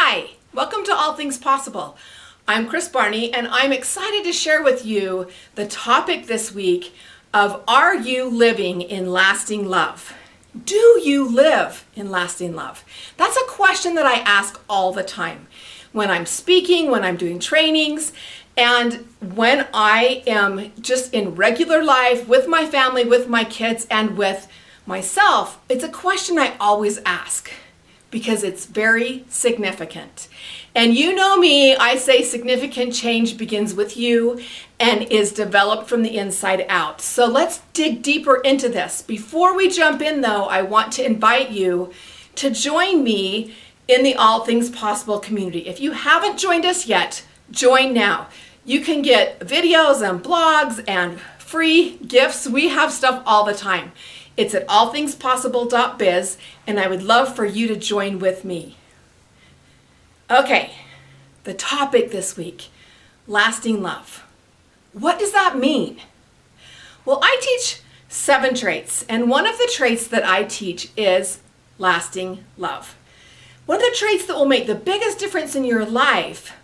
Hi, welcome to All Things Possible. I'm Kris Barney and I'm excited to share with you the topic this week of are you living in lasting love? Do you live in lasting love? That's a question that I ask all the time when I'm speaking, when I'm doing trainings, and when I am just in regular life with my family, with my kids, and with myself. It's a question I always ask because it's very significant. And you know me, I say significant change begins with you and is developed from the inside out. So let's dig deeper into this. Before we jump in though, I want to invite you to join me in the All Things Possible community. If you haven't joined us yet, join now. You can get videos and blogs and free gifts. We have stuff all the time. It's at allthingspossible.biz, and I would love for you to join with me. Okay, the topic this week, lasting love. What does that mean? Well, I teach 7 traits, and one of the traits that I teach is lasting love. One of the traits that will make the biggest difference in your life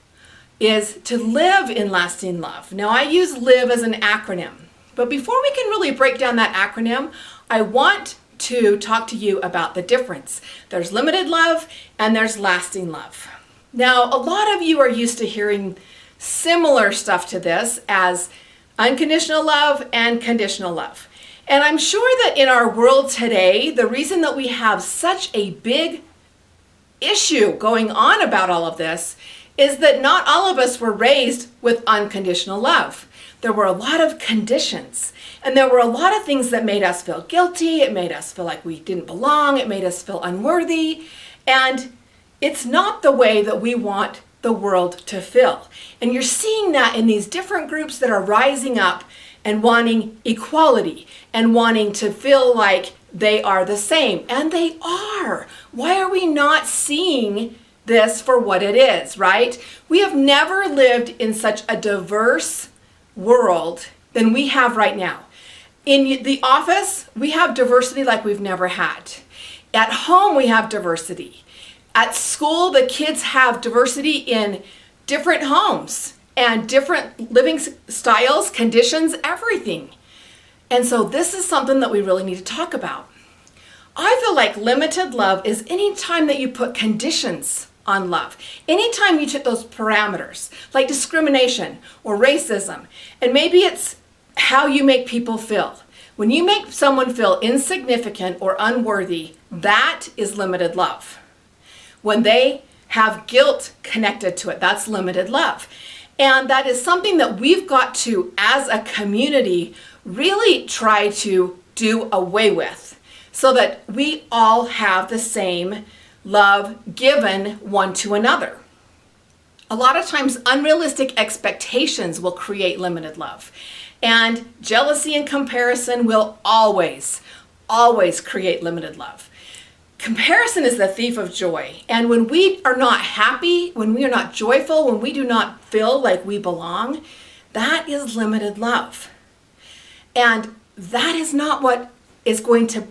is to live in lasting love. Now, I use LIVE as an acronym, but before we can really break down that acronym, I want to talk to you about the difference. There's limited love and there's lasting love. Now, a lot of you are used to hearing similar stuff to this as unconditional love and conditional love. And I'm sure that in our world today, the reason that we have such a big issue going on about all of this is that not all of us were raised with unconditional love. There were a lot of conditions, and there were a lot of things that made us feel guilty. It made us feel like we didn't belong. It made us feel unworthy. And it's not the way that we want the world to feel. And you're seeing that in these different groups that are rising up and wanting equality and wanting to feel like they are the same. And they are. Why are we not seeing this for what it is, right? We have never lived in such a diverse world than we have right now. In the office, we have diversity like we've never had. At home, we have diversity. At school, the kids have diversity in different homes and different living styles, conditions, everything. And so this is something that we really need to talk about. I feel like limited love is any time that you put conditions on love. Anytime you took those parameters, like discrimination or racism, and maybe it's how you make people feel. When you make someone feel insignificant or unworthy, that is limited love. When they have guilt connected to it, that's limited love. And that is something that we've got to, as a community, really try to do away with so that we all have the same love given one to another. A lot of times unrealistic expectations will create limited love. And jealousy and comparison will always create limited love. Comparison is the thief of joy. And when we are not happy, when we are not joyful, when we do not feel like we belong, that is limited love. And that is not what is going to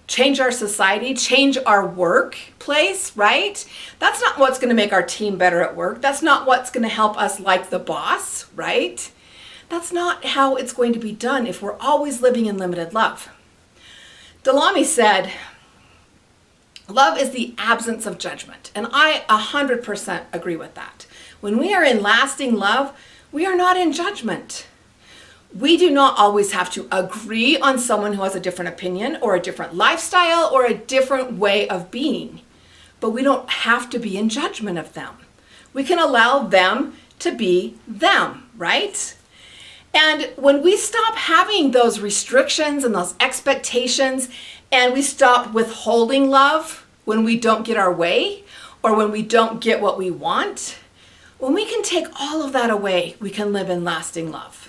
change our society, change our workplace, right? That's not what's going to make our team better at work. That's not what's going to help us like the boss, right? That's not how it's going to be done if we're always living in limited love. Delamy said, love is the absence of judgment. And I 100% agree with that. When we are in lasting love, we are not in judgment. We do not always have to agree on someone who has a different opinion or a different lifestyle or a different way of being. But we don't have to be in judgment of them. We can allow them to be them, right? And when we stop having those restrictions and those expectations and we stop withholding love when we don't get our way or when we don't get what we want, when we can take all of that away, we can live in lasting love.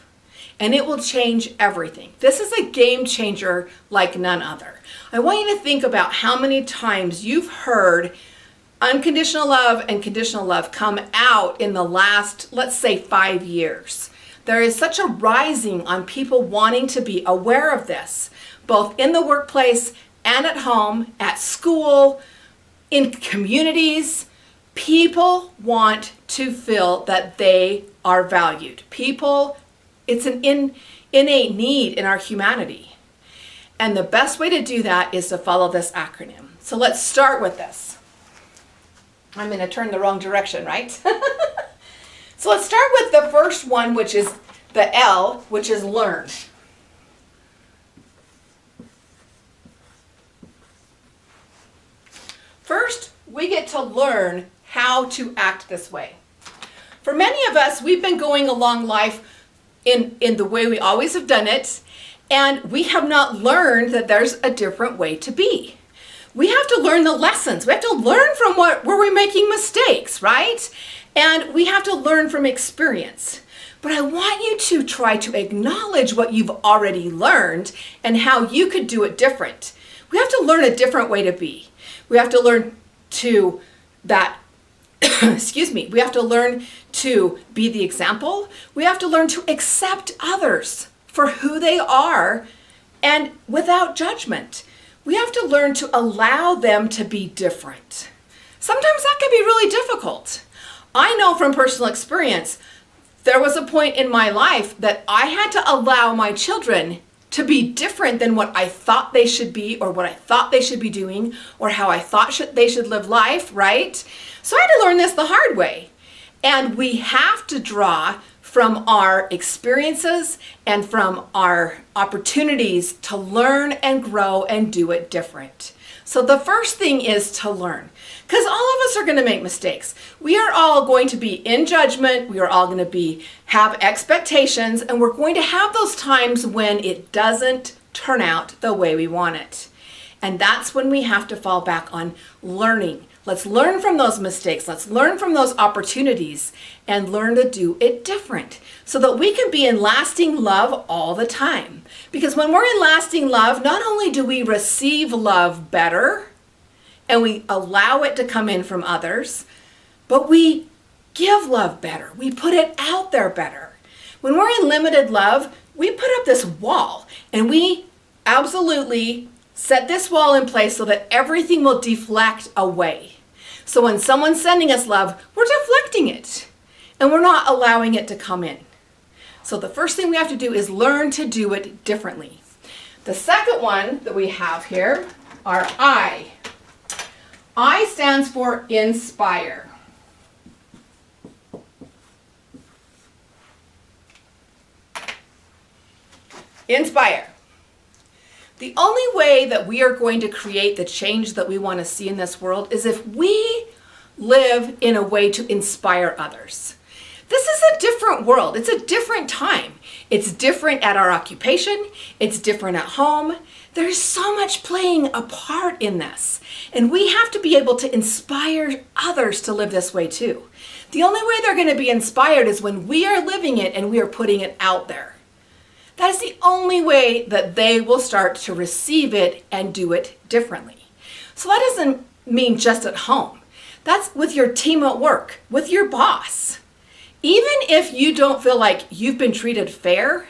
And it will change everything. This is a game changer like none other. I want you to think about how many times you've heard unconditional love and conditional love come out in the last, let's say, 5 years. There is such a rising on people wanting to be aware of this, both in the workplace and at home, at school, in communities, People want to feel that they are valued. It's an innate need in our humanity. And the best way to do that is to follow this acronym. So let's start with this. I'm going to turn the wrong direction, right? So let's start with the first one, which is the L, which is learn. First, we get to learn how to act this way. For many of us, we've been going along life in the way we always have done it, and we have not learned that there's a different way to be. We have to learn the lessons. We have to learn from where we're making mistakes, right? And we have to learn from experience. But I want you to try to acknowledge what you've already learned and how you could do it different. We have to learn a different way to be. We have to learn to we have to learn to be the example. We have to learn to accept others for who they are and without judgment. We have to learn to allow them to be different. Sometimes that can be really difficult. I know from personal experience, there was a point in my life that I had to allow my children to be different than what I thought they should be or what I thought they should be doing or how I thought they should live life, right? So I had to learn this the hard way. And we have to draw from our experiences and from our opportunities to learn and grow and do it different. So the first thing is to learn, because all of us are going to make mistakes. We are all going to be in judgment. We are all going to have expectations, and we're going to have those times when it doesn't turn out the way we want it. And that's when we have to fall back on learning. Let's learn from those mistakes. Let's learn from those opportunities and learn to do it different so that we can be in lasting love all the time. Because when we're in lasting love, not only do we receive love better and we allow it to come in from others, but we give love better. We put it out there better. When we're in limited love, we put up this wall and we absolutely set this wall in place so that everything will deflect away. So when someone's sending us love, we're deflecting it and we're not allowing it to come in. So the first thing we have to do is learn to do it differently. The second one that we have here are I. I stands for inspire. Inspire. The only way that we are going to create the change that we want to see in this world is if we live in a way to inspire others. This is a different world. It's a different time. It's different at our occupation. It's different at home. There's so much playing a part in this. And we have to be able to inspire others to live this way too. The only way they're going to be inspired is when we are living it and we are putting it out there. That is the only way that they will start to receive it and do it differently. So that doesn't mean just at home. That's with your team at work, with your boss. Even if you don't feel like you've been treated fair,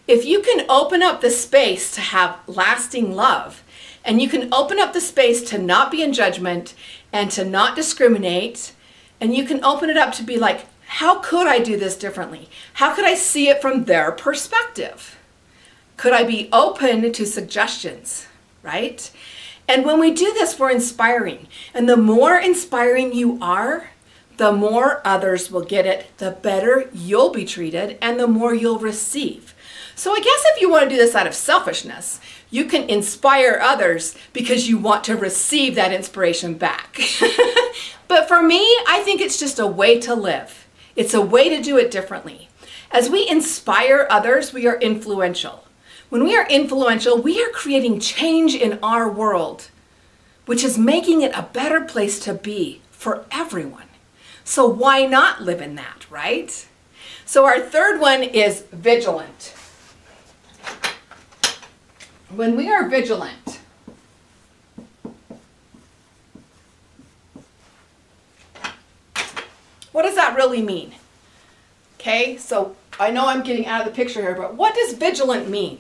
if you can open up the space to have lasting love, and you can open up the space to not be in judgment and to not discriminate, and you can open it up to be like, how could I do this differently? How could I see it from their perspective? Could I be open to suggestions, right? And when we do this, we're inspiring. And the more inspiring you are, the more others will get it, the better you'll be treated, and the more you'll receive. So I guess if you want to do this out of selfishness, you can inspire others because you want to receive that inspiration back. But for me, I think it's just a way to live. It's a way to do it differently. As we inspire others, we are influential. When we are influential, we are creating change in our world, which is making it a better place to be for everyone. So why not live in that, right? So our third one is vigilant. When we are vigilant, what does that really mean? Okay, so I know I'm getting out of the picture here, but what does vigilant mean?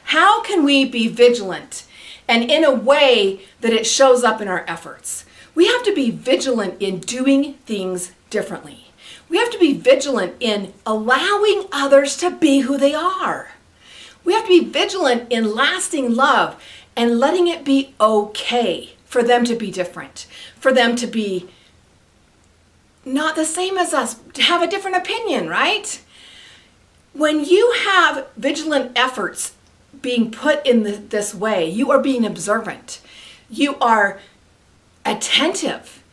How can we be vigilant and in a way that it shows up in our efforts? We have to be vigilant in doing things differently. We have to be vigilant in allowing others to be who they are. We have to be vigilant in lasting love and letting it be okay for them to be different, for them to be not the same as us, to have a different opinion, right? When you have vigilant efforts being put in this way, you are being observant. You are attentive.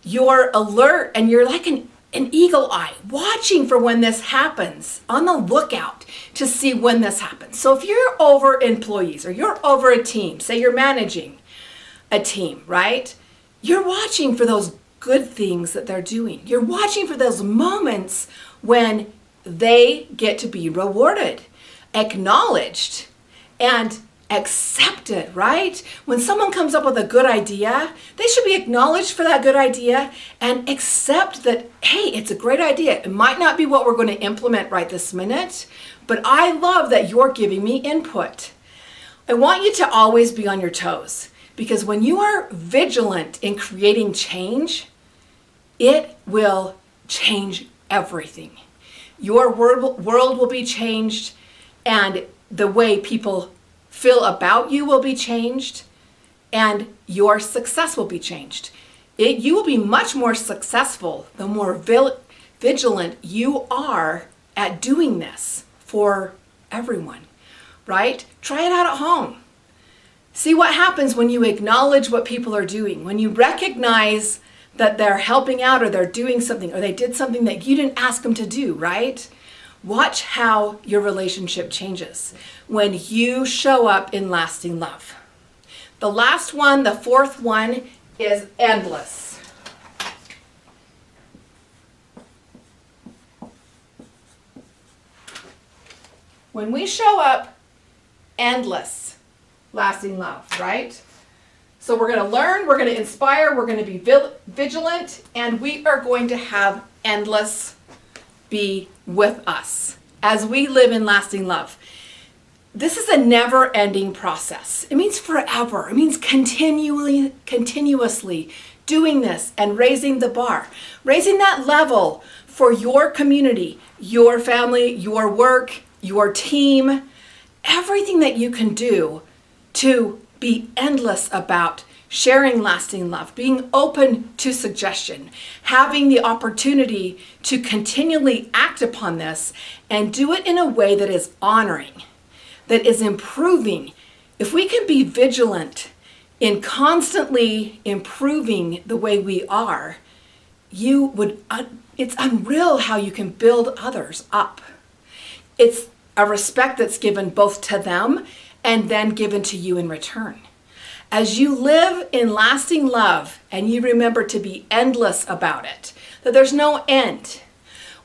You're alert, and you're like an eagle eye, watching for when this happens, on the lookout to see when this happens. So if you're over employees or you're over a team, say you're managing a team, right? You're watching for those good things that they're doing. You're watching for those moments when they get to be rewarded, acknowledged, and accepted, right? When someone comes up with a good idea, they should be acknowledged for that good idea and accept that, hey, it's a great idea. It might not be what we're going to implement right this minute, but I love that you're giving me input. I want you to always be on your toes, because when you are vigilant in creating change, it will change everything. Your world will be changed, and the way people feel about you will be changed, and your success will be changed. You will be much more successful the more vigilant you are at doing this for everyone, right? Try it out at home. See what happens when you acknowledge what people are doing, when you recognize that they're helping out or they're doing something or they did something that you didn't ask them to do, right? Watch how your relationship changes when you show up in lasting love. The last one, the fourth one, is endless. When we show up, endless, lasting love, right? So we're going to learn, we're going to inspire, we're going to be vigilant, and we are going to have endless be with us as we live in lasting love. This is a never-ending process. It means forever. It means continuously doing this and raising the bar, raising that level for your community, your family, your work, your team, everything that you can do to be endless about sharing lasting love, being open to suggestion, having the opportunity to continually act upon this and do it in a way that is honoring, that is improving. If we can be vigilant in constantly improving the way we are, it's unreal how you can build others up. It's a respect that's given both to them and then given to you in return. As you live in lasting love and you remember to be endless about it, that there's no end.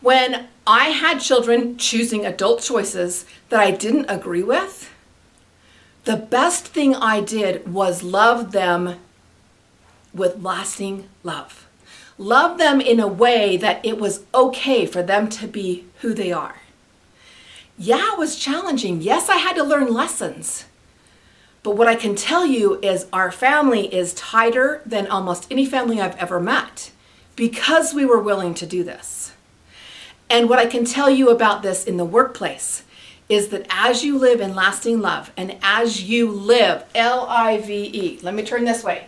When I had children choosing adult choices that I didn't agree with, the best thing I did was love them with lasting love. Love them in a way that it was okay for them to be who they are. Yeah, it was challenging. Yes, I had to learn lessons. But what I can tell you is our family is tighter than almost any family I've ever met because we were willing to do this. And what I can tell you about this in the workplace is that as you live in lasting love and as you live, L-I-V-E, let me turn this way,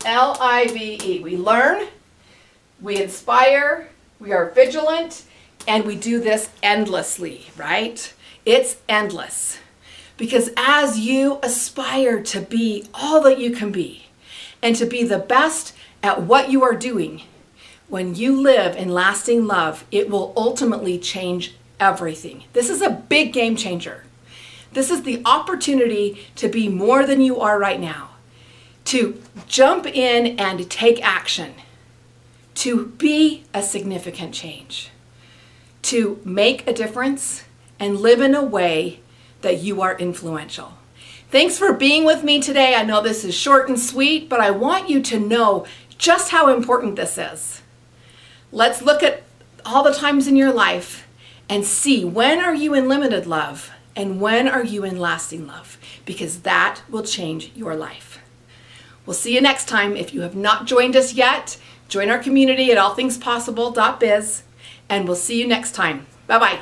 L-I-V-E, we learn, we inspire, we are vigilant, and we do this endlessly, right? It's endless. Because as you aspire to be all that you can be and to be the best at what you are doing, when you live in lasting love, it will ultimately change everything. This is a big game changer. This is the opportunity to be more than you are right now, to jump in and take action, to be a significant change, to make a difference and live in a way that you are influential. Thanks for being with me today. I know this is short and sweet, but I want you to know just how important this is. Let's look at all the times in your life and see when are you in limited love and when are you in lasting love, because that will change your life. We'll see you next time. If you have not joined us yet, join our community at allthingspossible.biz, and we'll see you next time. Bye-bye.